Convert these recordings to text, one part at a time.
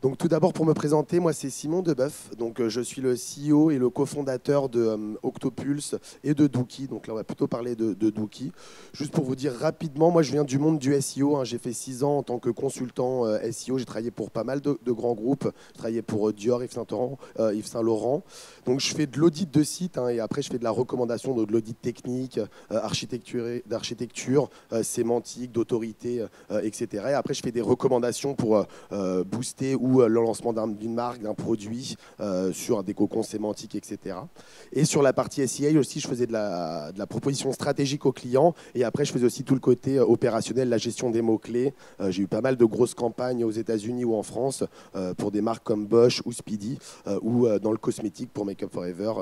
Donc tout d'abord pour me présenter, moi c'est Simon Deboeuf, donc je suis le CEO et le cofondateur de Octopulse et de Dookie, donc là on va plutôt parler de Dookie. Juste pour vous dire rapidement, moi je viens du monde du SEO, hein. J'ai fait 6 ans en tant que consultant SEO, j'ai travaillé pour pas mal de grands groupes, j'ai travaillé pour Dior, Yves Saint Laurent, donc je fais de l'audit de site, hein, et après je fais de la recommandation, de l'audit technique, d'architecture, sémantique, d'autorité, etc. Et après je fais des recommandations pour booster ou le lancement d'une marque, d'un produit, sur des cocons sémantiques, etc. Et sur la partie SEA aussi, je faisais de la proposition stratégique aux clients. Et après, je faisais aussi tout le côté opérationnel, la gestion des mots-clés. J'ai eu pas mal de grosses campagnes aux États-Unis ou en France pour des marques comme Bosch ou Speedy, ou dans le cosmétique pour Make Up Forever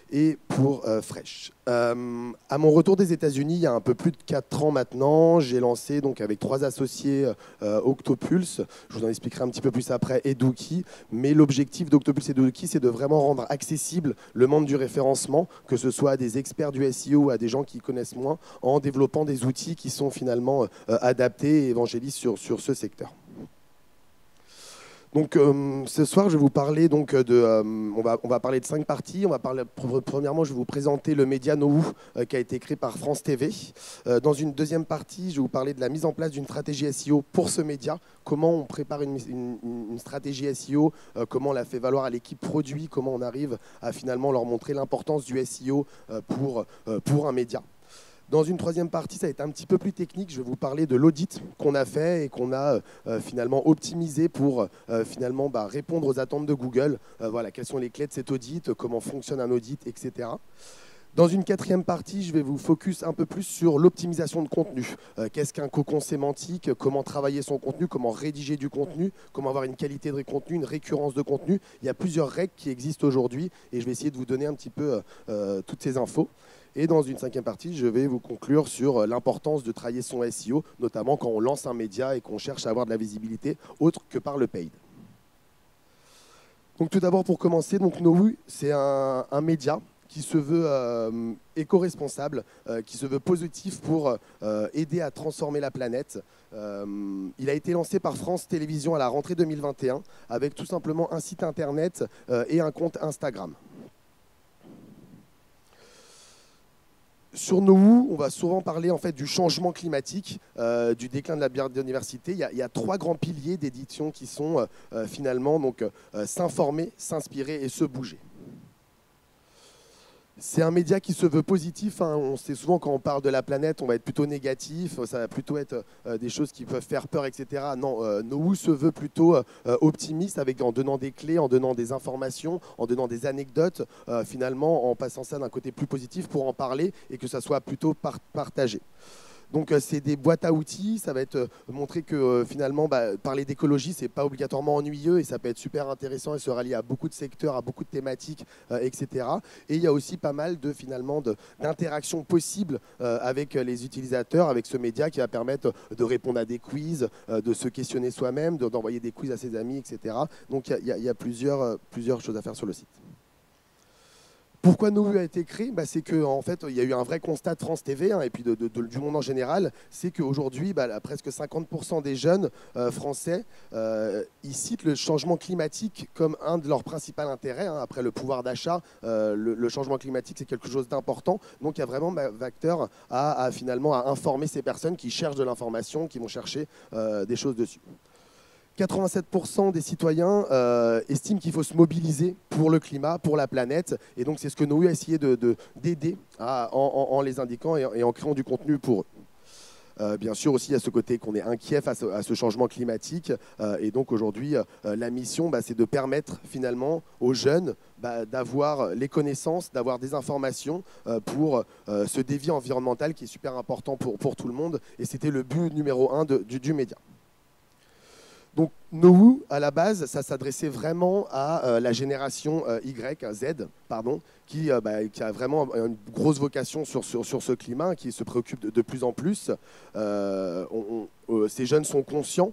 et pour Fresh. À mon retour des États-Unis, il y a un peu plus de 4 ans maintenant, j'ai lancé donc avec 3 associés Octopulse. Je vous en expliquerai un petit peu plus après, et Dookie. Mais l'objectif d'Octopulse et Dookie, c'est de vraiment rendre accessible le monde du référencement, que ce soit à des experts du SEO ou à des gens qui connaissent moins, en développant des outils qui sont finalement adaptés et évangélistes sur ce secteur. Donc ce soir, je vais vous parler donc on va parler de 5 parties. Premièrement, je vais vous présenter le média Nohoo qui a été créé par France TV. Dans une deuxième partie, je vais vous parler de la mise en place d'une stratégie SEO pour ce média. Comment on prépare une stratégie SEO, comment on la fait valoir à l'équipe produit, comment on arrive à finalement leur montrer l'importance du SEO pour un média. Dans une troisième partie, ça va être un petit peu plus technique. Je vais vous parler de l'audit qu'on a fait et qu'on a finalement optimisé pour finalement répondre aux attentes de Google. Voilà, quelles sont les clés de cet audit, comment fonctionne un audit, etc. Dans une quatrième partie, je vais vous focus un peu plus sur l'optimisation de contenu. Qu'est-ce qu'un cocon sémantique, comment travailler son contenu, comment rédiger du contenu, comment avoir une qualité de contenu, une récurrence de contenu. Il y a plusieurs règles qui existent aujourd'hui et je vais essayer de vous donner un petit peu toutes ces infos. Et dans une cinquième partie, je vais vous conclure sur l'importance de travailler son SEO, notamment quand on lance un média et qu'on cherche à avoir de la visibilité autre que par le paid. Donc tout d'abord, pour commencer, Nohoo, c'est un média qui se veut éco-responsable, qui se veut positif pour aider à transformer la planète. Il a été lancé par France Télévisions à la rentrée 2021 avec tout simplement un site internet et un compte Instagram. Sur Nohoo, on va souvent parler en fait du changement climatique, du déclin de la biodiversité. Il y a 3 grands piliers d'édition qui sont finalement s'informer, s'inspirer et se bouger. C'est un média qui se veut positif, hein. On sait souvent quand on parle de la planète, on va être plutôt négatif, ça va plutôt être des choses qui peuvent faire peur, etc. Non, Nohoo se veut plutôt optimiste en donnant des clés, en donnant des informations, en donnant des anecdotes, finalement en passant ça d'un côté plus positif pour en parler et que ça soit plutôt partagé. Donc c'est des boîtes à outils, ça va être montrer que finalement parler d'écologie c'est pas obligatoirement ennuyeux et ça peut être super intéressant et se rallier à beaucoup de secteurs, à beaucoup de thématiques, etc. Et il y a aussi pas mal d'interactions possibles avec les utilisateurs, avec ce média qui va permettre de répondre à des quiz, de se questionner soi-même, d'envoyer des quiz à ses amis, etc. Donc il y a plusieurs choses à faire sur le site. Pourquoi Nohoo a été créé ? C'est qu'en fait, il y a eu un vrai constat de France TV et puis du monde en général, c'est qu'aujourd'hui, presque 50% des jeunes français, ils citent le changement climatique comme un de leurs principaux intérêts. Après le pouvoir d'achat, le changement climatique, c'est quelque chose d'important. Donc il y a vraiment facteur à finalement à informer ces personnes qui cherchent de l'information, qui vont chercher des choses dessus. 87% des citoyens estiment qu'il faut se mobiliser pour le climat, pour la planète. Et donc, c'est ce que Nohoo a essayé d'aider en les indiquant et en créant du contenu pour eux. Bien sûr, aussi, il y a ce côté qu'on est inquiet face à ce changement climatique. Et donc, aujourd'hui, la mission, c'est de permettre finalement aux jeunes d'avoir les connaissances, d'avoir des informations pour ce défi environnemental qui est super important pour tout le monde. Et c'était le but numéro 1 du média. Donc Nohoo, à la base, ça s'adressait vraiment à la génération Z, qui a vraiment une grosse vocation sur ce climat, qui se préoccupe de plus en plus. Ces jeunes sont conscients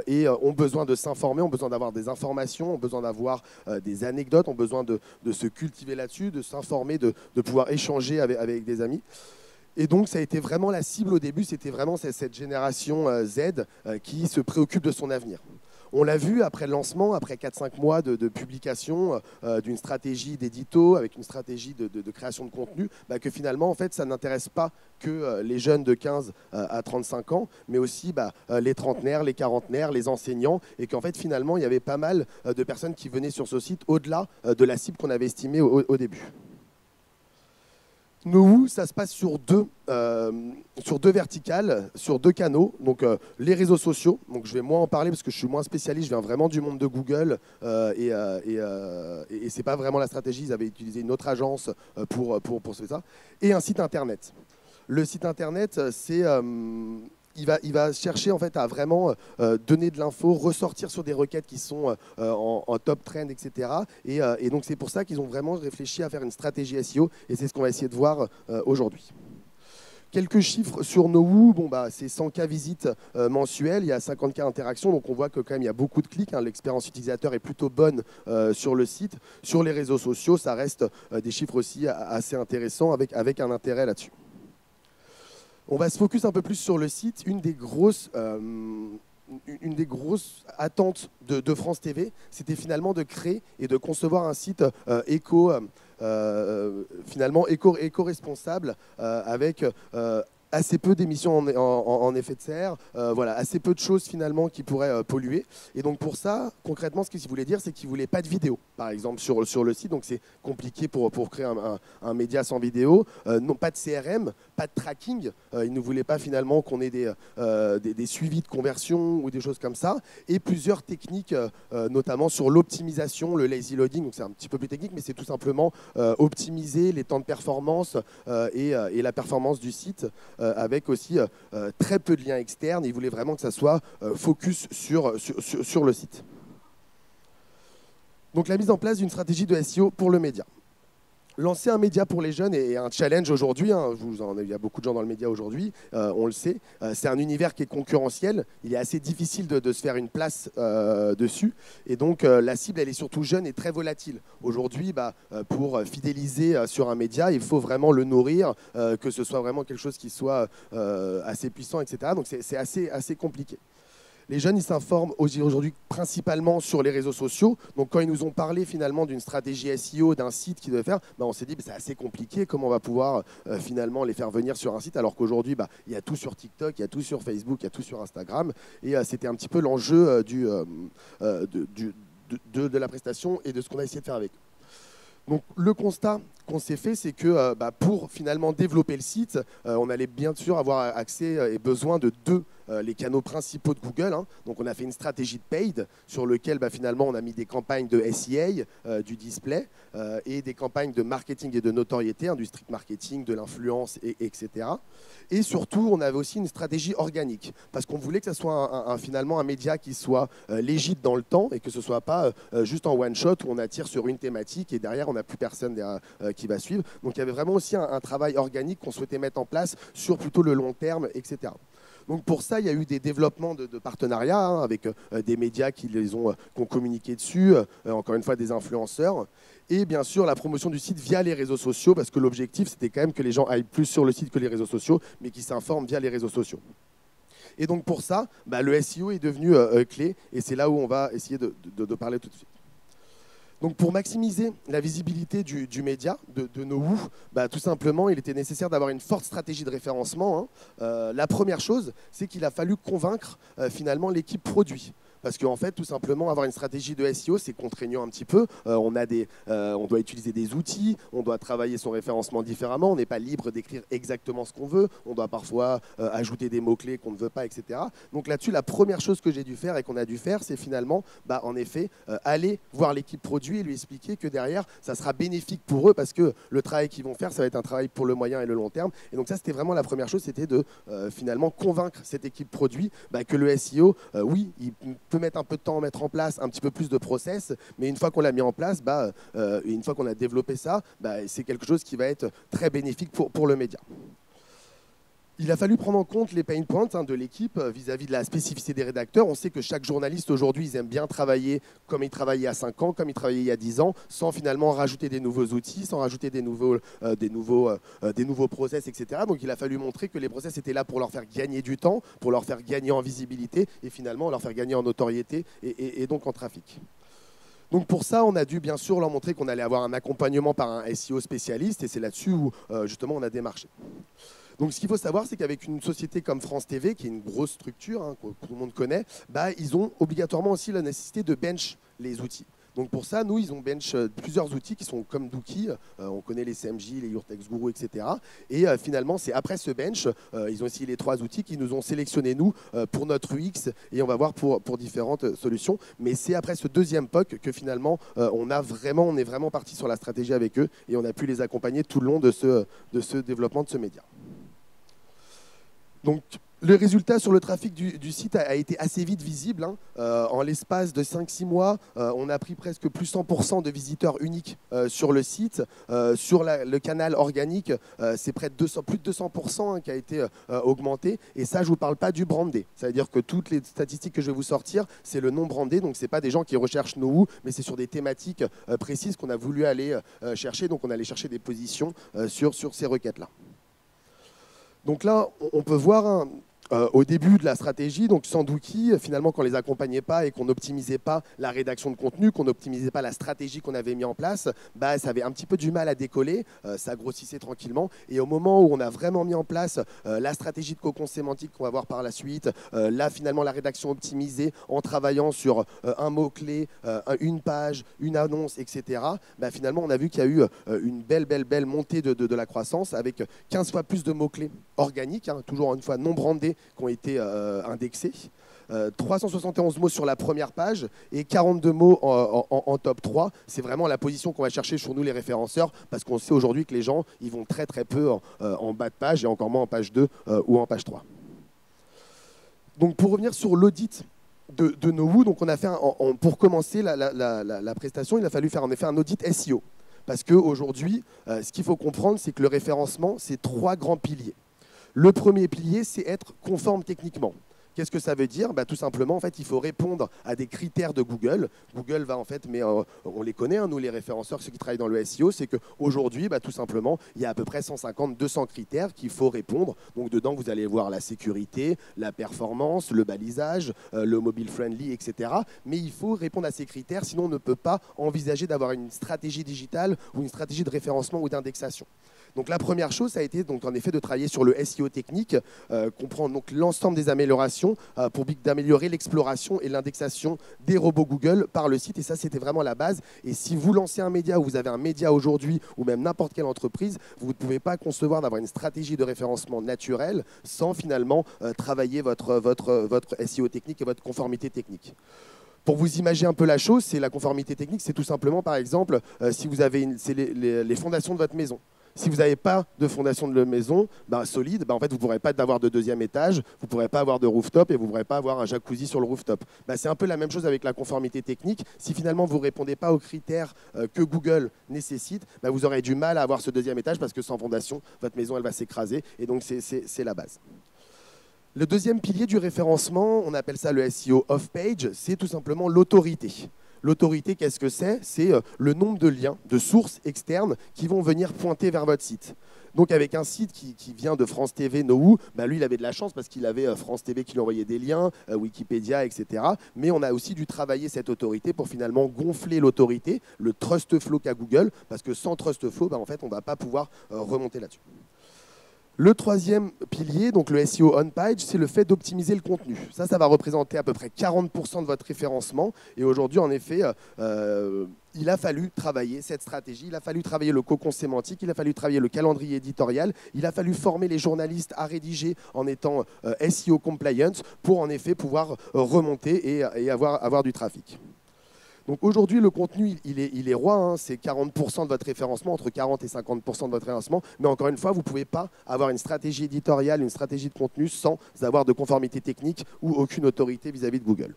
et ont besoin de s'informer, ont besoin d'avoir des informations, ont besoin d'avoir des anecdotes, ont besoin de se cultiver là-dessus, de s'informer, de pouvoir échanger avec des amis. Et donc, ça a été vraiment la cible au début, c'était vraiment cette génération Z qui se préoccupe de son avenir. On l'a vu après le lancement, après 4-5 mois de publication, d'une stratégie d'édito, avec une stratégie de création de contenu, bah, que finalement, en fait, ça n'intéresse pas que les jeunes de 15 à 35 ans, mais aussi les trentenaires, les quarantenaires, les enseignants, et qu'en fait, finalement, il y avait pas mal de personnes qui venaient sur ce site au-delà de la cible qu'on avait estimée au début. Nohoo, ça se passe sur deux verticales, sur deux canaux. Donc les réseaux sociaux. Donc je vais moins en parler parce que je suis moins spécialiste. Je viens vraiment du monde de Google et c'est pas vraiment la stratégie. Ils avaient utilisé une autre agence pour ça. Et un site internet. Le site internet, c'est il va chercher en fait à vraiment donner de l'info, ressortir sur des requêtes qui sont en top trend, etc. Et donc c'est pour ça qu'ils ont vraiment réfléchi à faire une stratégie SEO et c'est ce qu'on va essayer de voir aujourd'hui. Quelques chiffres sur Nohoo, c'est 100K visites mensuelles, il y a 50K interactions, donc on voit que quand même il y a beaucoup de clics, hein. L'expérience utilisateur est plutôt bonne sur le site. Sur les réseaux sociaux, ça reste des chiffres aussi assez intéressants avec un intérêt là-dessus. On va se focus un peu plus sur le site. Une des grosses attentes de France TV, c'était finalement de créer et de concevoir un site éco-responsable avec assez peu d'émissions en effet de serre, assez peu de choses finalement qui pourraient polluer. Et donc pour ça, concrètement, ce qu'il voulait dire, c'est qu'il ne voulait pas de vidéo, par exemple, sur le site. Donc c'est compliqué pour créer un média sans vidéo. Non, pas de CRM, pas de tracking. Il ne voulait pas finalement qu'on ait des suivis de conversion ou des choses comme ça. Et plusieurs techniques, notamment sur l'optimisation, le lazy loading. Donc c'est un petit peu plus technique, mais c'est tout simplement optimiser les temps de performance et la performance du site. Avec aussi très peu de liens externes. Il voulait vraiment que ça soit focus sur le site. Donc la mise en place d'une stratégie de SEO pour le média. Lancer un média pour les jeunes est un challenge aujourd'hui. Hein. Il y a beaucoup de gens dans le média aujourd'hui, on le sait. C'est un univers qui est concurrentiel. Il est assez difficile de se faire une place dessus. Et donc, la cible, elle est surtout jeune et très volatile. Aujourd'hui, pour fidéliser sur un média, il faut vraiment le nourrir, que ce soit vraiment quelque chose qui soit assez puissant, etc. Donc, c'est assez compliqué. Les jeunes, ils s'informent aujourd'hui principalement sur les réseaux sociaux. Donc, quand ils nous ont parlé finalement d'une stratégie SEO, d'un site qu'ils devaient faire, on s'est dit c'est assez compliqué. Comment on va pouvoir finalement les faire venir sur un site alors qu'aujourd'hui, il y a tout sur TikTok, il y a tout sur Facebook, il y a tout sur Instagram. Et c'était un petit peu l'enjeu de la prestation et de ce qu'on a essayé de faire avec eux. Donc, le constat qu'on s'est fait, c'est que pour finalement développer le site, on allait bien sûr avoir accès et besoin de les canaux principaux de Google. Hein. Donc, on a fait une stratégie de paid sur lequel finalement on a mis des campagnes de SEA, du display et des campagnes de marketing et de notoriété, hein, du street marketing, de l'influence, etc. Et surtout, on avait aussi une stratégie organique parce qu'on voulait que ça soit finalement un média qui soit légitime dans le temps et que ce ne soit pas juste en one shot où on attire sur une thématique et derrière on n'a plus personne qui va suivre. Donc il y avait vraiment aussi un travail organique qu'on souhaitait mettre en place sur plutôt le long terme, etc. Donc pour ça, il y a eu des développements de partenariats hein, avec des médias qui ont communiqué dessus, encore une fois des influenceurs. Et bien sûr, la promotion du site via les réseaux sociaux, parce que l'objectif, c'était quand même que les gens aillent plus sur le site que les réseaux sociaux, mais qu'ils s'informent via les réseaux sociaux. Et donc pour ça, le SEO est devenu clé, et c'est là où on va essayer de parler tout de suite. Donc pour maximiser la visibilité du média, de Nohoo, tout simplement, il était nécessaire d'avoir une forte stratégie de référencement. Hein. La première chose, c'est qu'il a fallu convaincre finalement l'équipe produit. Parce qu'en fait, tout simplement, avoir une stratégie de SEO, c'est contraignant un petit peu. On doit utiliser des outils, on doit travailler son référencement différemment, on n'est pas libre d'écrire exactement ce qu'on veut, on doit parfois ajouter des mots-clés qu'on ne veut pas, etc. Donc là-dessus, la première chose que j'ai dû faire et qu'on a dû faire, c'est finalement, en effet, aller voir l'équipe produit et lui expliquer que derrière, ça sera bénéfique pour eux parce que le travail qu'ils vont faire, ça va être un travail pour le moyen et le long terme. Et donc ça, c'était vraiment la première chose, c'était de finalement convaincre cette équipe produit que le SEO, oui, il peut mettre un peu de temps à mettre en place, un petit peu plus de process, mais une fois qu'on l'a mis en place, une fois qu'on a développé ça, c'est quelque chose qui va être très bénéfique pour le média. Il a fallu prendre en compte les pain points de l'équipe vis-à-vis de la spécificité des rédacteurs. On sait que chaque journaliste aujourd'hui, ils aiment bien travailler comme ils travaillaient il y a 5 ans, comme ils travaillaient il y a 10 ans, sans finalement rajouter des nouveaux outils, sans rajouter des nouveaux process, etc. Donc il a fallu montrer que les process étaient là pour leur faire gagner du temps, pour leur faire gagner en visibilité et finalement leur faire gagner en notoriété et donc en trafic. Donc pour ça, on a dû bien sûr leur montrer qu'on allait avoir un accompagnement par un SEO spécialiste et c'est là-dessus où justement on a démarché. Donc ce qu'il faut savoir, c'est qu'avec une société comme France TV, qui est une grosse structure que tout le monde connaît, ils ont obligatoirement aussi la nécessité de bench les outils. Donc pour ça, nous, ils ont bench plusieurs outils qui sont comme Dookie, on connaît les CMJ, les Urtex Guru, etc. Et finalement, c'est après ce bench, ils ont aussi les 3 outils qui nous ont sélectionnés, nous, pour notre UX, et on va voir pour différentes solutions. Mais c'est après ce deuxième POC que finalement, on est vraiment parti sur la stratégie avec eux, et on a pu les accompagner tout le long de ce développement de ce média. Donc, le résultat sur le trafic du site a été assez vite visible. En l'espace de 5-6 mois, on a pris presque plus 100% de visiteurs uniques sur le site. Sur le canal organique, c'est plus de 200% qui a été augmenté. Et ça, je ne vous parle pas du brandé. Ça veut dire que toutes les statistiques que je vais vous sortir, c'est le non brandé. Donc, ce n'est pas des gens qui recherchent Knowoo, mais c'est sur des thématiques précises qu'on a voulu aller chercher. Donc, on allait chercher des positions sur ces requêtes-là. Donc là, on peut voir au début de la stratégie, donc sans Dookie, finalement, quand on ne les accompagnait pas et qu'on n'optimisait pas la rédaction de contenu, qu'on n'optimisait pas la stratégie qu'on avait mis en place, ça avait un petit peu du mal à décoller, ça grossissait tranquillement. Et au moment où on a vraiment mis en place la stratégie de cocon sémantique qu'on va voir par la suite, là, finalement, la rédaction optimisée en travaillant sur un mot-clé, une page, une annonce, etc., finalement, on a vu qu'il y a eu une belle montée de la croissance avec 15 fois plus de mots-clés organiques, toujours une fois non brandés, qui ont été indexés. 371 mots sur la première page et 42 mots en top 3. C'est vraiment la position qu'on va chercher sur nous les référenceurs parce qu'on sait aujourd'hui que les gens ils vont très peu en bas de page et encore moins en page 2 ou en page 3. Donc pour revenir sur l'audit de Knowoo, donc on a fait pour commencer la prestation, il a fallu faire en effet un audit SEO. Parce qu'aujourd'hui, ce qu'il faut comprendre, c'est que le référencement, c'est 3 grands piliers. Le premier pilier, c'est être conforme techniquement. Qu'est-ce que ça veut dire ? Tout simplement, en fait, il faut répondre à des critères de Google. Google va en fait, mais on les connaît, nous les référenceurs, ceux qui travaillent dans le SEO, c'est qu'aujourd'hui, tout simplement, il y a à peu près 150-200 critères qu'il faut répondre. Donc dedans, vous allez voir la sécurité, la performance, le balisage, le mobile friendly, etc. Mais il faut répondre à ces critères, sinon on ne peut pas envisager d'avoir une stratégie digitale ou une stratégie de référencement ou d'indexation. Donc la première chose, ça a été donc, en effet de travailler sur le SEO technique, comprendre donc l'ensemble des améliorations pour d'améliorer l'exploration et l'indexation des robots Google par le site. Et ça, c'était vraiment la base. Et si vous lancez un média ou vous avez un média aujourd'hui ou même n'importe quelle entreprise, vous ne pouvez pas concevoir d'avoir une stratégie de référencement naturelle sans finalement travailler votre SEO technique et votre conformité technique. Pour vous imaginer un peu la chose, c'est la conformité technique, c'est tout simplement, par exemple, si vous avez les fondations de votre maison. Si vous n'avez pas de fondation de maison solide, en fait, vous ne pourrez pas avoir de deuxième étage, vous ne pourrez pas avoir de rooftop et vous ne pourrez pas avoir un jacuzzi sur le rooftop. C'est un peu la même chose avec la conformité technique. Si finalement vous ne répondez pas aux critères que Google nécessite, vous aurez du mal à avoir ce deuxième étage parce que sans fondation, votre maison elle va s'écraser. Et donc, c'est la base. Le deuxième pilier du référencement, on appelle ça le SEO off-page, c'est tout simplement l'autorité. L'autorité, qu'est-ce que c'est ? C'est le nombre de liens, de sources externes qui vont venir pointer vers votre site. Donc avec un site qui vient de France TV, Knowoo, lui il avait de la chance parce qu'il avait France TV qui lui envoyait des liens, Wikipédia, etc. Mais on a aussi dû travailler cette autorité pour finalement gonfler l'autorité, le trust flow qu'a Google, parce que sans trust flow, en fait on ne va pas pouvoir remonter là-dessus. Le troisième pilier, donc le SEO on-page, c'est le fait d'optimiser le contenu. Ça va représenter à peu près 40% de votre référencement. Et aujourd'hui, en effet, il a fallu travailler cette stratégie, il a fallu travailler le cocon sémantique, il a fallu travailler le calendrier éditorial, il a fallu former les journalistes à rédiger en étant SEO compliant pour en effet pouvoir remonter et avoir du trafic. Donc aujourd'hui, le contenu, il est roi, c'est 40% de votre référencement, entre 40 et 50% de votre référencement. Mais encore une fois, vous ne pouvez pas avoir une stratégie éditoriale, une stratégie de contenu sans avoir de conformité technique ou aucune autorité vis-à-vis de Google.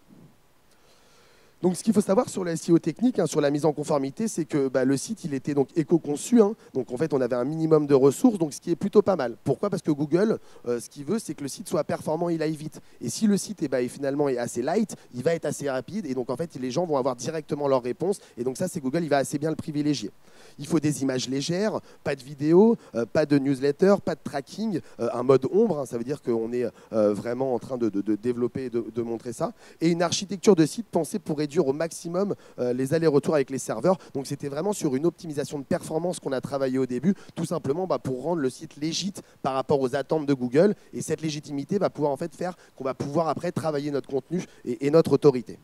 Donc, ce qu'il faut savoir sur le SEO technique, sur la mise en conformité, c'est que le site, il était donc éco-conçu. Donc, en fait, on avait un minimum de ressources, donc ce qui est plutôt pas mal. Pourquoi? Parce que Google, ce qu'il veut, c'est que le site soit performant, il aille vite. Et si le site finalement est assez light, il va être assez rapide. Et donc, en fait, les gens vont avoir directement leur réponse. Et donc, ça, c'est Google, il va assez bien le privilégier. Il faut des images légères, pas de vidéo, pas de newsletter, pas de tracking, un mode ombre. Ça veut dire qu'on est vraiment en train de développer et de montrer ça. Et une architecture de site pensée pour réduire au maximum les allers-retours avec les serveurs. Donc c'était vraiment sur une optimisation de performance qu'on a travaillé au début, tout simplement pour rendre le site légitime par rapport aux attentes de Google. Et cette légitimité va pouvoir en fait faire qu'on va pouvoir après travailler notre contenu et notre autorité.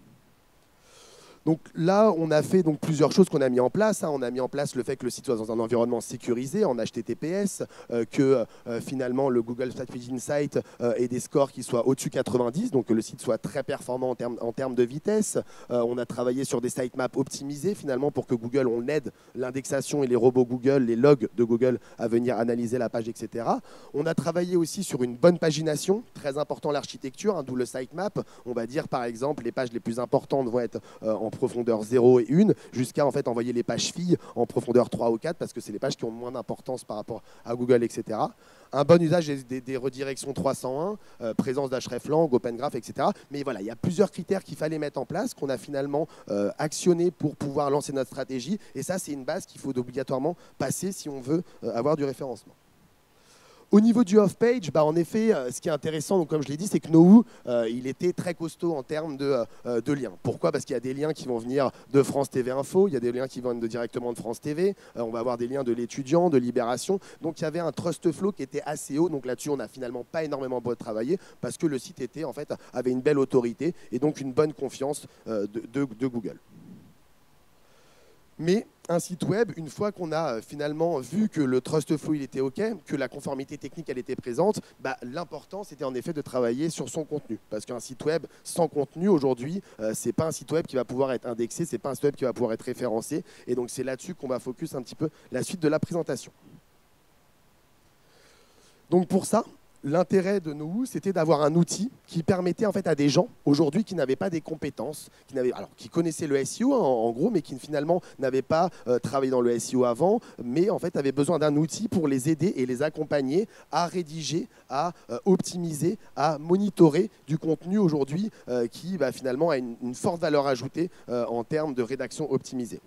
Donc là, on a fait plusieurs choses qu'on a mis en place. On a mis en place le fait que le site soit dans un environnement sécurisé en HTTPS, que finalement le Google Strategy Insight ait des scores qui soient au-dessus de 90, donc que le site soit très performant en termes de vitesse. On a travaillé sur des sitemaps optimisés finalement pour que Google, on aide l'indexation et les robots Google, les logs de Google à venir analyser la page, etc. On a travaillé aussi sur une bonne pagination, très important l'architecture, d'où le sitemap. On va dire par exemple les pages les plus importantes vont être en profondeur 0 et 1, jusqu'à en fait envoyer les pages filles en profondeur 3 ou 4, parce que c'est les pages qui ont moins d'importance par rapport à Google, etc. Un bon usage des redirections 301, présence d'hreflang, Open Graph, etc. Mais voilà, il y a plusieurs critères qu'il fallait mettre en place, qu'on a finalement actionné pour pouvoir lancer notre stratégie. Et ça, c'est une base qu'il faut obligatoirement passer si on veut avoir du référencement. Au niveau du off-page, en effet, ce qui est intéressant, donc, comme je l'ai dit, c'est que Knowoo, il était très costaud en termes de liens. Pourquoi? Parce qu'il y a des liens qui vont venir de France TV Info, il y a des liens qui viennent directement de France TV, on va avoir des liens de l'Étudiant, de Libération. Donc il y avait un trust flow qui était assez haut. Donc là-dessus, on n'a finalement pas énormément travaillé parce que le site avait une belle autorité et donc une bonne confiance de Google. Mais un site web, une fois qu'on a finalement vu que le trust flow il était OK, que la conformité technique elle était présente, l'important c'était en effet de travailler sur son contenu. Parce qu'un site web sans contenu aujourd'hui, c'est pas un site web qui va pouvoir être indexé, c'est pas un site web qui va pouvoir être référencé. Et donc c'est là-dessus qu'on va focus un petit peu la suite de la présentation. Donc pour ça, l'intérêt de Knowoo, c'était d'avoir un outil qui permettait en fait à des gens aujourd'hui qui n'avaient pas des compétences, qui connaissaient le SEO en gros, mais qui finalement n'avaient pas travaillé dans le SEO avant, mais en fait avaient besoin d'un outil pour les aider et les accompagner à rédiger, à optimiser, à monitorer du contenu aujourd'hui qui finalement a une forte valeur ajoutée en termes de rédaction optimisée.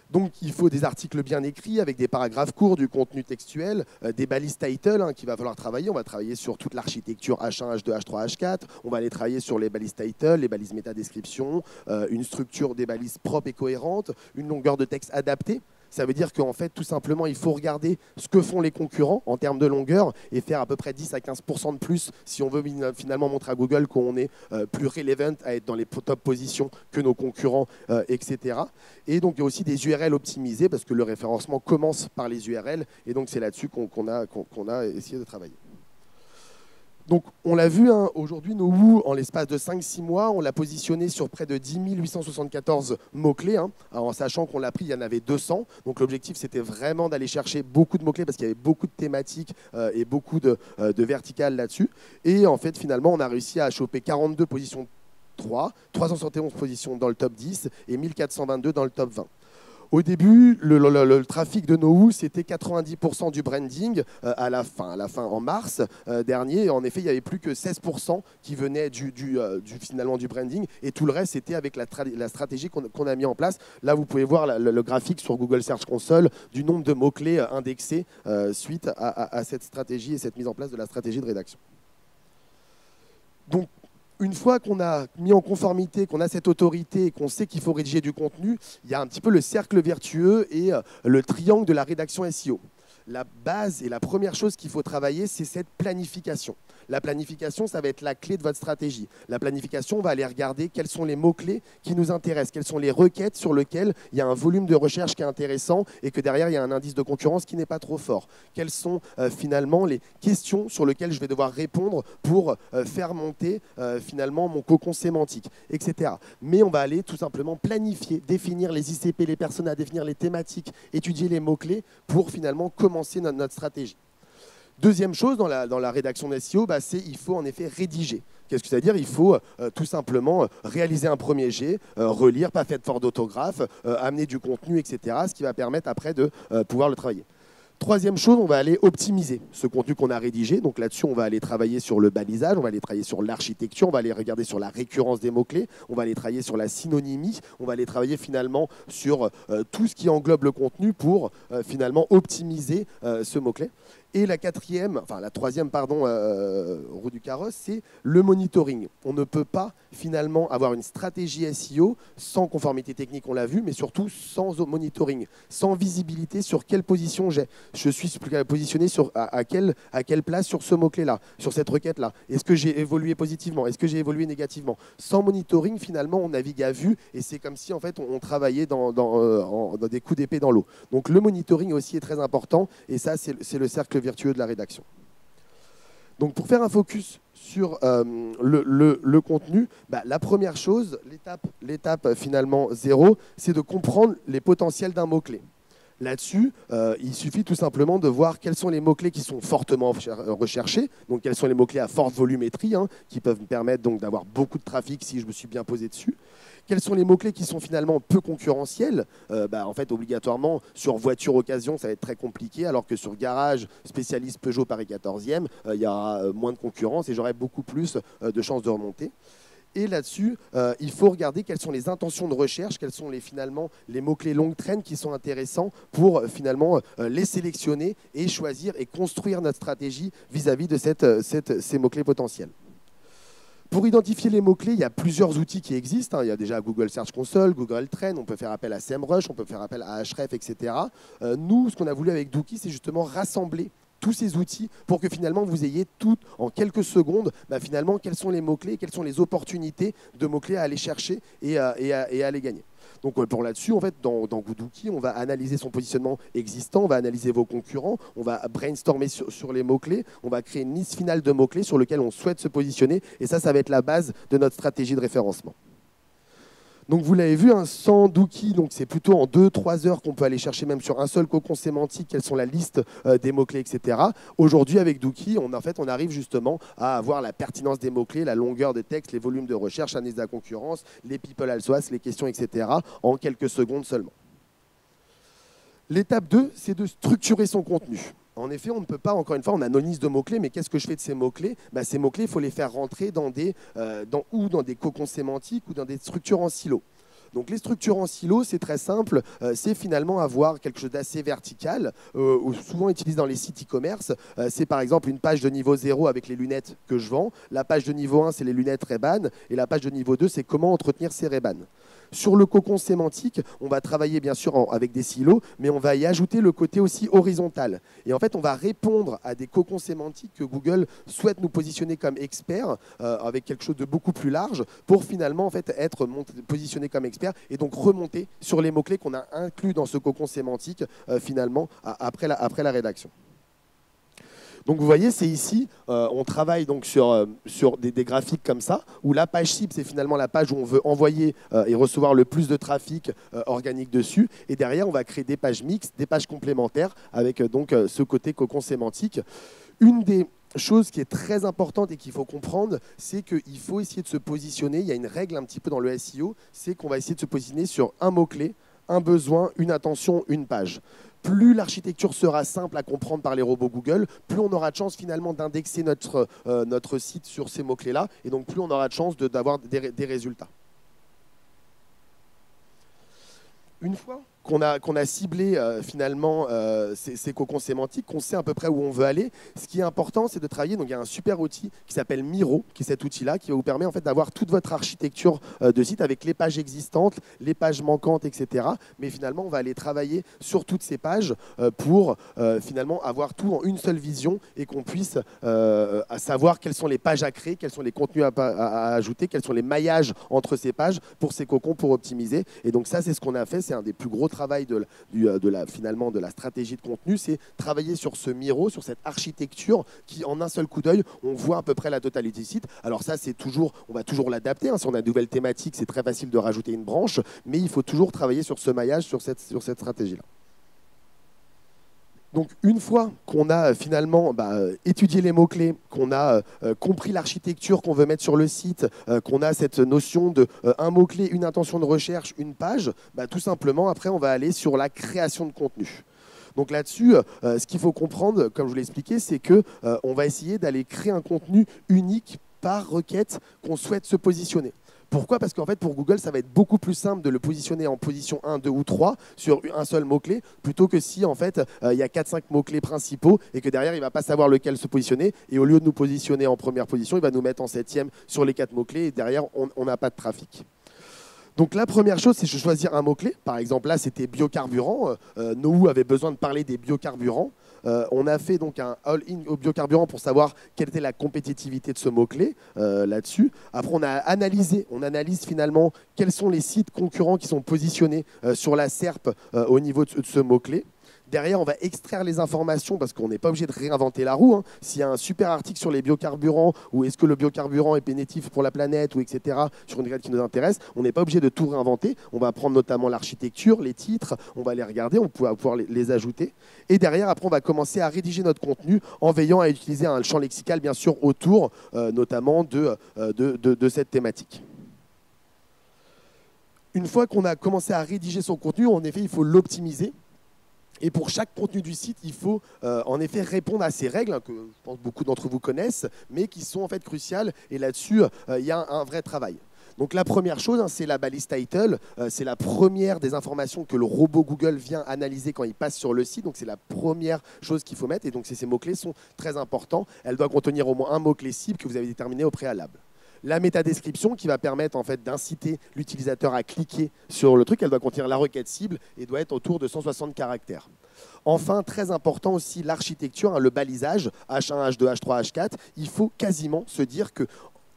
Donc, il faut des articles bien écrits avec des paragraphes courts, du contenu textuel, des balises title qu'il va falloir travailler. On va travailler sur toute l'architecture H1, H2, H3, H4. On va aller travailler sur les balises title, les balises métadescription, une structure des balises propres et cohérentes, une longueur de texte adaptée. Ça veut dire qu'en fait, tout simplement, il faut regarder ce que font les concurrents en termes de longueur et faire à peu près 10 à 15% de plus si on veut finalement montrer à Google qu'on est plus relevant à être dans les top positions que nos concurrents, etc. Et donc, il y a aussi des URL optimisées parce que le référencement commence par les URL et donc c'est là-dessus qu'on a essayé de travailler. Donc, on l'a vu, aujourd'hui, Knowoo, en l'espace de 5-6 mois, on l'a positionné sur près de 10 874 mots-clés. En sachant qu'on l'a pris, il y en avait 200. Donc, l'objectif, c'était vraiment d'aller chercher beaucoup de mots-clés parce qu'il y avait beaucoup de thématiques et beaucoup de verticales là-dessus. Et en fait, finalement, on a réussi à choper 42 positions 3, 371 positions dans le top 10 et 1422 dans le top 20. Au début, le trafic de Knowoo, c'était 90% du branding à la fin en mars dernier. Et en effet, il n'y avait plus que 16% qui venaient finalement du branding. Et tout le reste, c'était avec la stratégie qu'on a mis en place. Là, vous pouvez voir le graphique sur Google Search Console du nombre de mots-clés indexés suite à cette stratégie et cette mise en place de la stratégie de rédaction. Donc, une fois qu'on a mis en conformité, qu'on a cette autorité et qu'on sait qu'il faut rédiger du contenu, il y a un petit peu le cercle vertueux et le triangle de la rédaction SEO. La base et la première chose qu'il faut travailler, c'est cette planification. La planification, ça va être la clé de votre stratégie. La planification, on va aller regarder quels sont les mots-clés qui nous intéressent, quelles sont les requêtes sur lesquelles il y a un volume de recherche qui est intéressant et que derrière, il y a un indice de concurrence qui n'est pas trop fort. Quelles sont finalement les questions sur lesquelles je vais devoir répondre pour faire monter finalement mon cocon sémantique, etc. Mais on va aller tout simplement planifier, définir les ICP, les personas, définir les thématiques, étudier les mots-clés pour finalement commencer notre stratégie. Deuxième chose dans la rédaction d'SEO, c'est il faut en effet rédiger. Qu'est-ce que ça veut dire? Il faut tout simplement réaliser un premier jet, relire, pas faire de faute d'orthographe, amener du contenu, etc. Ce qui va permettre après de pouvoir le travailler. Troisième chose, on va aller optimiser ce contenu qu'on a rédigé. Donc là-dessus, on va aller travailler sur le balisage, on va aller travailler sur l'architecture, on va aller regarder sur la récurrence des mots-clés, on va aller travailler sur la synonymie, on va aller travailler finalement sur tout ce qui englobe le contenu pour finalement optimiser ce mot-clé. Et la troisième roue du carrosse, c'est le monitoring. On ne peut pas finalement avoir une stratégie SEO sans conformité technique, on l'a vu, mais surtout sans monitoring, sans visibilité sur quelle position j'ai. Je suis positionné à quelle place sur ce mot-clé-là, sur cette requête-là. Est-ce que j'ai évolué positivement? Est-ce que j'ai évolué négativement? Sans monitoring, finalement, on navigue à vue et c'est comme si en fait, on travaillait dans des coups d'épée dans l'eau. Donc le monitoring aussi est très important et ça, c'est le cercle vertueux de la rédaction. Donc pour faire un focus sur le contenu, la première chose, l'étape finalement 0, c'est de comprendre les potentiels d'un mot-clé. Là-dessus, il suffit tout simplement de voir quels sont les mots-clés qui sont fortement recherchés, donc quels sont les mots-clés à forte volumétrie, qui peuvent me permettre donc d'avoir beaucoup de trafic si je me suis bien posé dessus. Quels sont les mots-clés qui sont finalement peu concurrentiels? En fait, obligatoirement, sur voiture occasion, ça va être très compliqué, alors que sur garage, spécialiste Peugeot Paris 14e, il y aura moins de concurrence et j'aurai beaucoup plus de chances de remonter. Et là-dessus, il faut regarder quelles sont les intentions de recherche, quels sont finalement les mots-clés longue traîne qui sont intéressants pour finalement les sélectionner et choisir et construire notre stratégie vis-à-vis de ces mots-clés potentiels. Pour identifier les mots-clés, il y a plusieurs outils qui existent. Il y a déjà Google Search Console, Google Trend, on peut faire appel à SEMrush, on peut faire appel à Ahrefs, etc. Nous, ce qu'on a voulu avec Dookie, c'est justement rassembler tous ces outils pour que finalement vous ayez tout en quelques secondes, finalement, quels sont les mots-clés, quelles sont les opportunités de mots-clés à aller chercher et à les gagner. Donc pour là-dessus, en fait, dans Dookie, on va analyser son positionnement existant, on va analyser vos concurrents, on va brainstormer sur les mots-clés, on va créer une liste finale de mots-clés sur lesquels on souhaite se positionner et ça va être la base de notre stratégie de référencement. Donc vous l'avez vu, sans Dookie, c'est plutôt en 2-3 heures qu'on peut aller chercher même sur un seul cocon sémantique quelles sont la liste des mots-clés, etc. Aujourd'hui, avec Dookie, on arrive justement à avoir la pertinence des mots-clés, la longueur de texte, les volumes de recherche, l'analyse de la concurrence, les people also, les questions, etc. en quelques secondes seulement. L'étape 2, c'est de structurer son contenu. En effet, on ne peut pas, encore une fois, on a nos listes de mots-clés, mais qu'est-ce que je fais de ces mots-clés? Ces mots-clés, il faut les faire rentrer dans des cocons sémantiques ou dans des structures en silo. Donc les structures en silo, c'est très simple, c'est finalement avoir quelque chose d'assez vertical, souvent utilisé dans les sites e-commerce. C'est par exemple une page de niveau 0 avec les lunettes que je vends, la page de niveau 1, c'est les lunettes Ray-Ban, et la page de niveau 2, c'est comment entretenir ces Ray-Ban. Sur le cocon sémantique, on va travailler bien sûr avec des silos, mais on va y ajouter le côté aussi horizontal. Et en fait, on va répondre à des cocons sémantiques que Google souhaite nous positionner comme experts, avec quelque chose de beaucoup plus large, pour finalement en fait, être positionné comme expert et donc remonter sur les mots-clés qu'on a inclus dans ce cocon sémantique finalement après la rédaction. Donc vous voyez, c'est ici, on travaille donc sur des graphiques comme ça, où la page cible, c'est finalement la page où on veut envoyer et recevoir le plus de trafic organique dessus. Et derrière, on va créer des pages mixtes, des pages complémentaires, avec donc ce côté cocon sémantique. Une des chose qui est très importante et qu'il faut comprendre, c'est qu'il faut essayer de se positionner. Il y a une règle un petit peu dans le SEO, c'est qu'on va essayer de se positionner sur un mot-clé, un besoin, une intention, une page. Plus l'architecture sera simple à comprendre par les robots Google, plus on aura de chance finalement d'indexer notre site sur ces mots-clés-là, et donc plus on aura de chance d'avoir des résultats. Une fois qu'on a ciblé finalement ces cocons sémantiques, qu'on sait à peu près où on veut aller, ce qui est important, c'est de travailler. Donc, il y a un super outil qui s'appelle Miro, qui est cet outil-là, qui va vous permettre en fait, d'avoir toute votre architecture de site avec les pages existantes, les pages manquantes, etc. Mais finalement, on va aller travailler sur toutes ces pages pour finalement avoir tout en une seule vision et qu'on puisse savoir quelles sont les pages à créer, quels sont les contenus à ajouter, quels sont les maillages entre ces pages pour ces cocons pour optimiser. Et donc ça, c'est ce qu'on a fait. C'est un des plus gros travail finalement de la stratégie de contenu, c'est travailler sur ce Miro, sur cette architecture qui, en un seul coup d'œil, on voit à peu près la totalité du site. Alors ça, on va toujours l'adapter. Si on a de nouvelles thématiques, c'est très facile de rajouter une branche, mais il faut toujours travailler sur ce maillage, sur cette stratégie-là. Donc une fois qu'on a finalement étudié les mots-clés, qu'on a compris l'architecture qu'on veut mettre sur le site, qu'on a cette notion de un mot-clé, une intention de recherche, une page, tout simplement après on va aller sur la création de contenu. Donc là-dessus, ce qu'il faut comprendre, comme je vous l'ai expliqué, c'est qu'on va essayer d'aller créer un contenu unique par requête qu'on souhaite se positionner. Pourquoi? Parce qu'en fait, pour Google, ça va être beaucoup plus simple de le positionner en position 1, 2 ou 3 sur un seul mot-clé, plutôt que si, en fait, il y a 4-5 mots-clés principaux et que derrière, il ne va pas savoir lequel se positionner. Et au lieu de nous positionner en première position, il va nous mettre en 7e sur les 4 mots-clés et derrière, on n'a pas de trafic. Donc la première chose, c'est de choisir un mot-clé. Par exemple, là, c'était biocarburant. Nohoo avait besoin de parler des biocarburants. On a fait donc un all-in au biocarburant pour savoir quelle était la compétitivité de ce mot-clé là-dessus. Après, on analyse finalement quels sont les sites concurrents qui sont positionnés sur la SERP au niveau de ce mot-clé. Derrière, on va extraire les informations parce qu'on n'est pas obligé de réinventer la roue. S'il y a un super article sur les biocarburants ou est-ce que le biocarburant est bénéfique pour la planète ou etc. sur une requête qui nous intéresse, on n'est pas obligé de tout réinventer. On va prendre notamment l'architecture, les titres, on va les regarder, on va pouvoir les ajouter. Et derrière, après, on va commencer à rédiger notre contenu en veillant à utiliser un champ lexical, bien sûr, autour notamment de cette thématique. Une fois qu'on a commencé à rédiger son contenu, en effet, il faut l'optimiser. Et pour chaque contenu du site, il faut en effet répondre à ces règles que je pense beaucoup d'entre vous connaissent, mais qui sont en fait cruciales. Et là-dessus, il y a un vrai travail. Donc la première chose, c'est la balise title. C'est la première des informations que le robot Google vient analyser quand il passe sur le site. Donc c'est la première chose qu'il faut mettre. Et donc ces mots-clés sont très importants. Elle doit contenir au moins un mot-clé cible que vous avez déterminé au préalable. La métadescription qui va permettre en fait, d'inciter l'utilisateur à cliquer sur le truc. Elle doit contenir la requête cible et doit être autour de 160 caractères. Enfin, très important aussi, l'architecture, le balisage, H1, H2, H3, H4. Il faut quasiment se dire que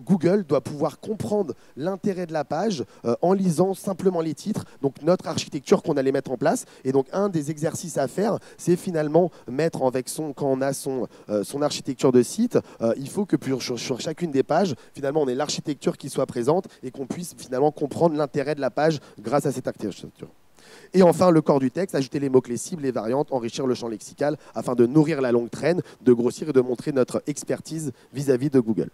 Google doit pouvoir comprendre l'intérêt de la page en lisant simplement les titres, donc notre architecture qu'on allait mettre en place. Et donc, un des exercices à faire, c'est finalement mettre avec quand on a son architecture de site, il faut que sur chacune des pages, finalement, on ait l'architecture qui soit présente et qu'on puisse finalement comprendre l'intérêt de la page grâce à cette architecture. Et enfin, le corps du texte, ajouter les mots-clés cibles, les variantes, enrichir le champ lexical afin de nourrir la longue traîne, de grossir et de montrer notre expertise vis-à-vis de Google.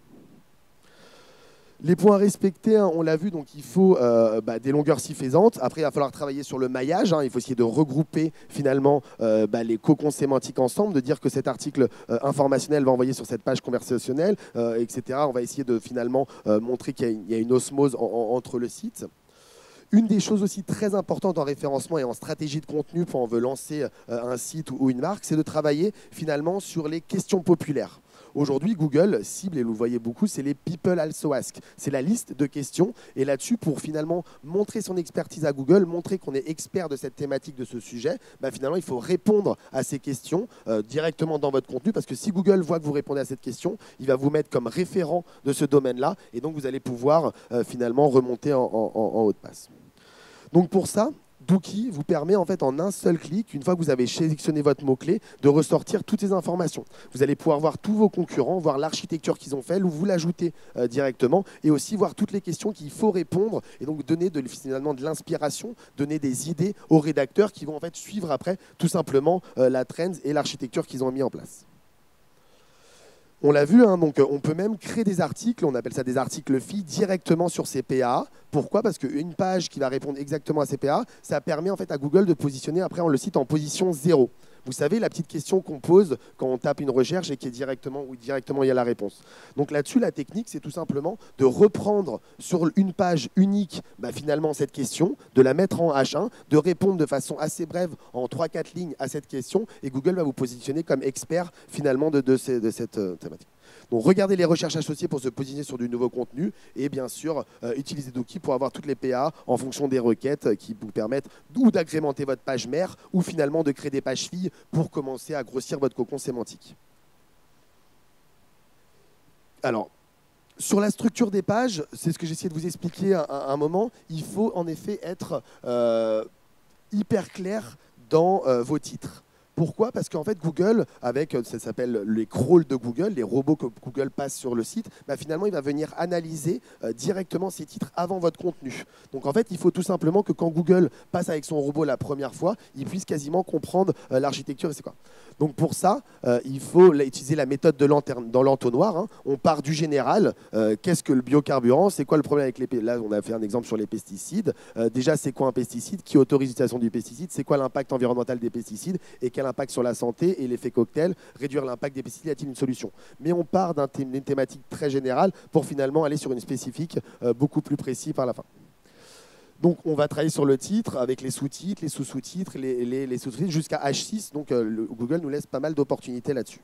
Les points à respecter, on l'a vu, donc il faut des longueurs suffisantes. Après, il va falloir travailler sur le maillage. Il faut essayer de regrouper finalement les cocons sémantiques ensemble, de dire que cet article informationnel va envoyer sur cette page conversationnelle, etc. On va essayer de finalement montrer qu'il y a une osmose entre le site. Une des choses aussi très importantes en référencement et en stratégie de contenu quand on veut lancer un site ou une marque, c'est de travailler finalement sur les questions populaires. Aujourd'hui, Google cible, et vous le voyez beaucoup, c'est les People Also Ask. C'est la liste de questions. Et là-dessus, pour finalement montrer son expertise à Google, montrer qu'on est expert de cette thématique, de ce sujet, finalement, il faut répondre à ces questions directement dans votre contenu. Parce que si Google voit que vous répondez à cette question, il va vous mettre comme référent de ce domaine-là. Et donc, vous allez pouvoir finalement remonter en haut de passe. Donc, pour ça, Dookie vous permet en fait en un seul clic, une fois que vous avez sélectionné votre mot-clé, de ressortir toutes ces informations. Vous allez pouvoir voir tous vos concurrents, voir l'architecture qu'ils ont fait, ou vous l'ajoutez directement, et aussi voir toutes les questions qu'il faut répondre, et donc donner finalement de l'inspiration, donner des idées aux rédacteurs qui vont en fait suivre après tout simplement la trend et l'architecture qu'ils ont mis en place. On l'a vu, donc on peut même créer des articles, on appelle ça des articles filles, directement sur CPA. Pourquoi? Parce qu'une page qui va répondre exactement à CPA, ça permet en fait à Google de positionner après le site en position 0. Vous savez, la petite question qu'on pose quand on tape une recherche et qui est directement il y a la réponse. Donc là-dessus, la technique, c'est tout simplement de reprendre sur une page unique finalement cette question, de la mettre en H1, de répondre de façon assez brève en 3-4 lignes à cette question et Google va vous positionner comme expert finalement de cette thématique. Donc regardez les recherches associées pour se positionner sur du nouveau contenu et bien sûr utilisez Dookie pour avoir toutes les PA en fonction des requêtes qui vous permettent ou d'agrémenter votre page mère ou finalement de créer des pages filles pour commencer à grossir votre cocon sémantique. Alors, sur la structure des pages, c'est ce que j'ai essayé de vous expliquer à un moment, il faut en effet être hyper clair dans vos titres. Pourquoi? Parce qu'en fait, Google, avec, ça s'appelle les crawls de Google, les robots que Google passe sur le site, bah, finalement, il va venir analyser directement ces titres avant votre contenu. Donc en fait, il faut tout simplement que quand Google passe avec son robot la première fois, il puisse quasiment comprendre l'architecture et c'est quoi. Donc pour ça, il faut utiliser la méthode dans l'entonnoir. Hein. On part du général. Qu'est-ce que le biocarburant? C'est quoi le problème avec les pesticides? Là, on a fait un exemple sur les pesticides. Déjà, c'est quoi un pesticide? Qui autorise l'utilisation du pesticide? C'est quoi l'impact environnemental des pesticides? Et quel impact sur la santé et l'effet cocktail? Réduire l'impact des pesticides, y a-t-il une solution? Mais on part d'une thématique très générale pour finalement aller sur une spécifique beaucoup plus précise par la fin. Donc, on va travailler sur le titre avec les sous-titres, les sous-sous-titres, les sous-titres jusqu'à H6. Donc, Google nous laisse pas mal d'opportunités là-dessus.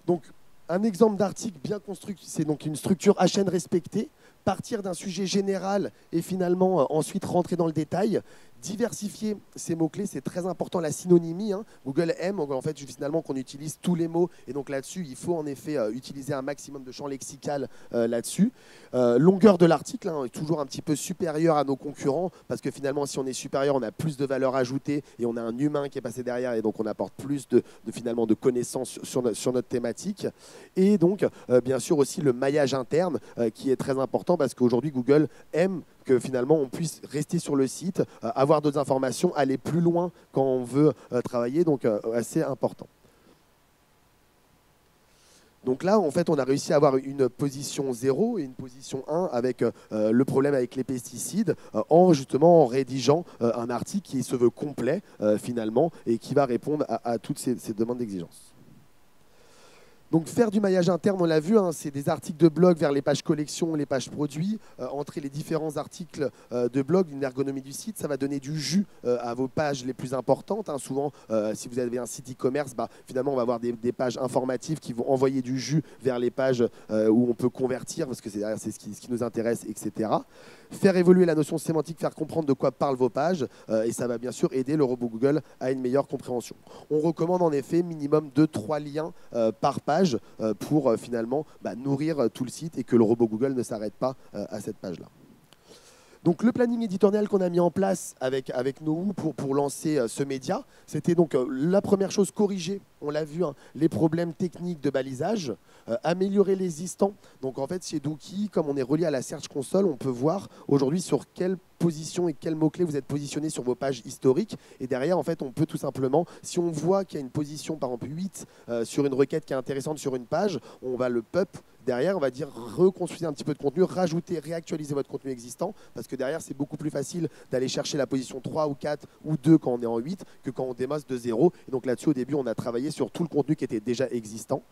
Donc, un exemple d'article bien construit, c'est donc une structure HN respectée, partir d'un sujet général et finalement ensuite rentrer dans le détail. Diversifier ces mots-clés, c'est très important, la synonymie. Hein. Google aime en fait, finalement qu'on utilise tous les mots. Et donc là-dessus, il faut en effet utiliser un maximum de champ lexical là-dessus. Longueur de l'article, hein, est toujours un petit peu supérieure à nos concurrents, parce que finalement, si on est supérieur, on a plus de valeur ajoutée et on a un humain qui est passé derrière, et donc on apporte plus finalement de connaissances sur notre thématique. Et donc, bien sûr, aussi le maillage interne, qui est très important, parce qu'aujourd'hui, Google aime que finalement on puisse rester sur le site, avoir d'autres informations, aller plus loin quand on veut travailler, donc assez important. Donc là, en fait, on a réussi à avoir une position 0 et une position 1 avec le problème avec les pesticides, justement en rédigeant un article qui se veut complet finalement et qui va répondre à toutes ces demandes d'exigence. Donc faire du maillage interne, on l'a vu, hein, c'est des articles de blog vers les pages collections, les pages produits, entrer les différents articles de blog, une ergonomie du site, ça va donner du jus à vos pages les plus importantes. Hein. Souvent, si vous avez un site e-commerce, bah, finalement, on va avoir des pages informatives qui vont envoyer du jus vers les pages où on peut convertir, parce que c'est ce qui nous intéresse, etc. Faire évoluer la notion sémantique, faire comprendre de quoi parlent vos pages, et ça va bien sûr aider le robot Google à une meilleure compréhension. On recommande en effet minimum 2-3 liens par page pour finalement nourrir tout le site et que le robot Google ne s'arrête pas à cette page-là. Donc le planning éditorial qu'on a mis en place avec Nohoo pour lancer ce média, c'était donc la première chose, corriger, on l'a vu, hein, les problèmes techniques de balisage, améliorer l'existant. Donc en fait, chez Dookie, comme on est relié à la Search Console, on peut voir aujourd'hui sur quelle position et quels mots-clés vous êtes positionné sur vos pages historiques. Et derrière, en fait, on peut tout simplement, si on voit qu'il y a une position, par exemple 8, sur une requête qui est intéressante sur une page, on va le pop. Derrière, on va dire reconstruire un petit peu de contenu, rajouter, réactualiser votre contenu existant, parce que derrière, c'est beaucoup plus facile d'aller chercher la position 3 ou 4 ou 2 quand on est en 8 que quand on démasse de 0. Et donc là-dessus, au début, on a travaillé sur tout le contenu qui était déjà existant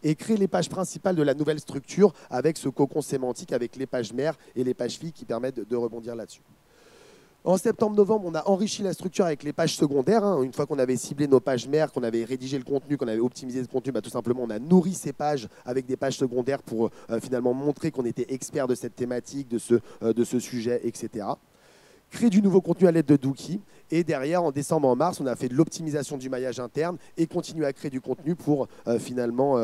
et créer les pages principales de la nouvelle structure avec ce cocon sémantique, avec les pages mères et les pages filles qui permettent de rebondir là-dessus. En septembre-novembre, on a enrichi la structure avec les pages secondaires. Hein. Une fois qu'on avait ciblé nos pages mères, qu'on avait rédigé le contenu, qu'on avait optimisé le contenu, tout simplement, on a nourri ces pages avec des pages secondaires pour finalement montrer qu'on était expert de cette thématique, de ce sujet, etc. Créer du nouveau contenu à l'aide de Dookie. Et derrière, en décembre, en mars, on a fait de l'optimisation du maillage interne et continuer à créer du contenu pour finalement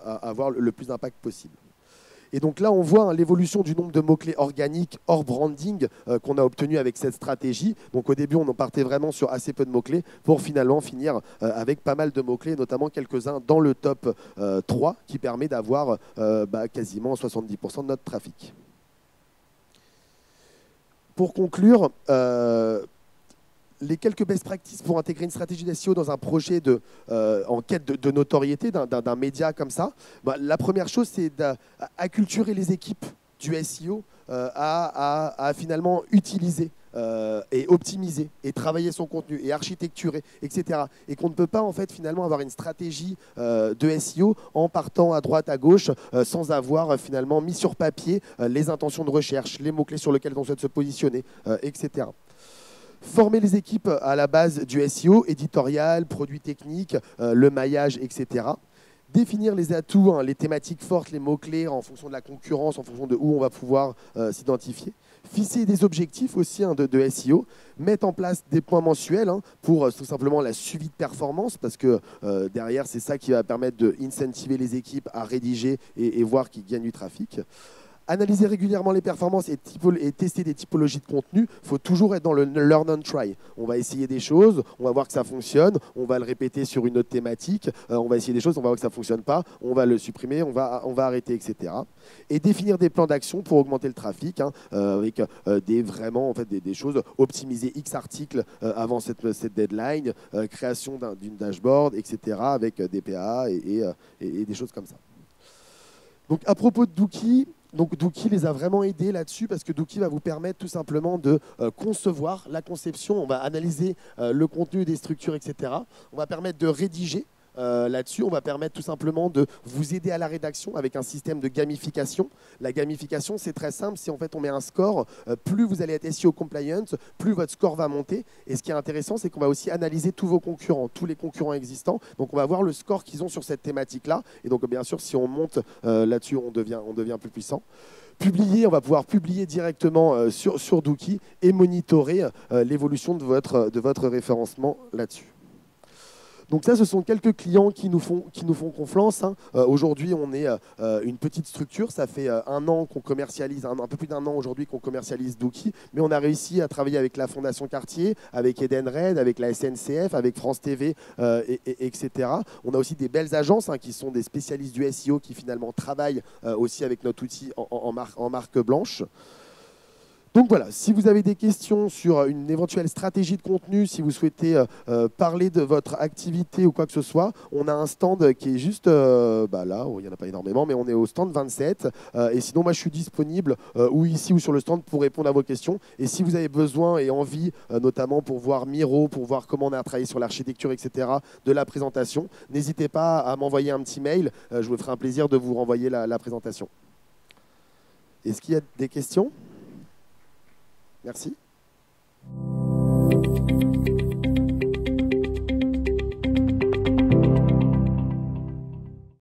avoir le plus d'impact possible. Et donc là, on voit l'évolution du nombre de mots-clés organiques hors branding qu'on a obtenu avec cette stratégie. Donc au début, on en partait vraiment sur assez peu de mots-clés pour finalement finir avec pas mal de mots-clés, notamment quelques-uns dans le top 3 qui permet d'avoir quasiment 70% de notre trafic. Pour conclure, les quelques best practices pour intégrer une stratégie d'SEO dans un projet en quête de notoriété d'un média comme ça. La première chose, c'est d'acculturer les équipes du SEO à finalement utiliser et optimiser et travailler son contenu et architecturer, etc. Et qu'on ne peut pas en fait finalement avoir une stratégie de SEO en partant à droite, à gauche, sans avoir finalement mis sur papier les intentions de recherche, les mots-clés sur lesquels on souhaite se positionner, etc. Former les équipes à la base du SEO, éditorial, produits techniques, le maillage, etc. Définir les atouts, hein, les thématiques fortes, les mots-clés en fonction de la concurrence, en fonction de où on va pouvoir s'identifier. Fixer des objectifs aussi hein, de SEO. Mettre en place des points mensuels hein, pour tout simplement la suivi de performance, parce que derrière, c'est ça qui va permettre d'incentiver les équipes à rédiger et voir qu'ils gagnent du trafic. Analyser régulièrement les performances et tester des typologies de contenu, il faut toujours être dans le learn and try. On va essayer des choses, on va voir que ça fonctionne, on va le répéter sur une autre thématique, on va essayer des choses, on va voir que ça ne fonctionne pas, on va le supprimer, on va arrêter, etc. Et définir des plans d'action pour augmenter le trafic, avec des choses, optimiser X articles avant cette deadline, création d'une dashboard, etc. avec des PA et des choses comme ça. Donc à propos de Dookie, Dookie les a vraiment aidés là-dessus parce que Dookie va vous permettre tout simplement de concevoir la conception. On va analyser le contenu des structures, etc. On va permettre de rédiger là-dessus. On va permettre tout simplement de vous aider à la rédaction avec un système de gamification. La gamification, c'est très simple. Si en fait on met un score, plus vous allez être SEO compliant, plus votre score va monter. Et ce qui est intéressant, c'est qu'on va aussi analyser tous vos concurrents, tous les concurrents existants. Donc on va voir le score qu'ils ont sur cette thématique-là. Et donc bien sûr, si on monte là-dessus, on devient plus puissant. Publier, on va pouvoir publier directement sur Dookie et monitorer l'évolution de votre référencement là-dessus. Donc ça, ce sont quelques clients qui nous font confiance. Aujourd'hui, on est une petite structure. Ça fait un an qu'on commercialise, un peu plus d'un an aujourd'hui qu'on commercialise Dookie. Mais on a réussi à travailler avec la Fondation Cartier, avec Edenred, avec la SNCF, avec France TV, etc. On a aussi des belles agences qui sont des spécialistes du SEO qui finalement travaillent aussi avec notre outil en marque blanche. Donc voilà, si vous avez des questions sur une éventuelle stratégie de contenu, si vous souhaitez parler de votre activité ou quoi que ce soit, on a un stand qui est juste là, où il n'y en a pas énormément, mais on est au stand 27. Et sinon, moi, je suis disponible ou ici ou sur le stand pour répondre à vos questions. Et si vous avez besoin et envie, notamment pour voir Miro, pour voir comment on a travaillé sur l'architecture, etc., de la présentation, n'hésitez pas à m'envoyer un petit mail. Je me ferai un plaisir de vous renvoyer la présentation. Est-ce qu'il y a des questions ? Merci.